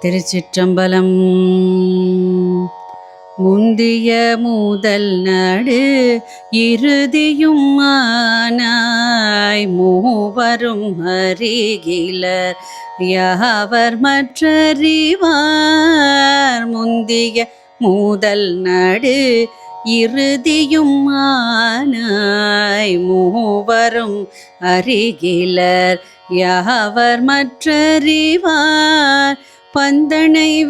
திருச்சிற்றம்பலம். முந்திய முதல் நடு இறுதியும் ஆனாய் மூவரும் அறிகிலர் யாவர் மற்றறிவார். முந்திய முதல் நடு இறுதியும் ஆனாய் மூவரும் அறிகிலர் யாவர் மற்றறிவார். பந்தனை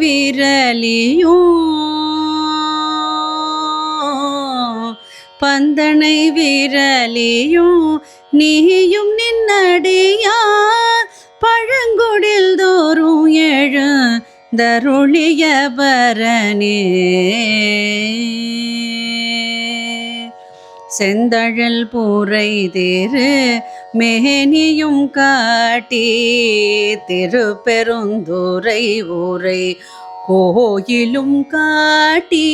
விரலியும் நீயும் நின்னடியார் பழங்குடில் தோறும் எழுந்தருளிய பரனே. செந்தழல் பூரை திரு மேனியும் காட்டி திருப்பெருந்துறை ஊரை கோயிலும் காட்டி.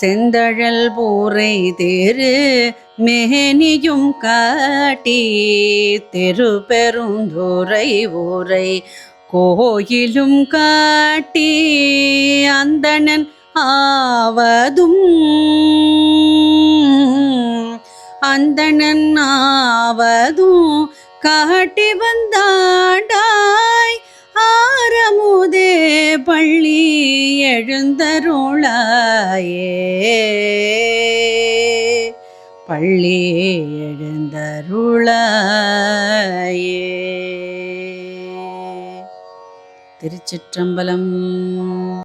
செந்தழல் பூரை திரு மேனியும் காட்டி திருப்பெருந்துறை ஊரை கோயிலும் காட்டி. அந்தணன் ஆவதும் காட்டி வந்தாண்டாய் ஆரமுதே பள்ளி எழுந்தருளாயே. பள்ளி எழுந்தருளாயே. திருச்சிற்றம்பலம்.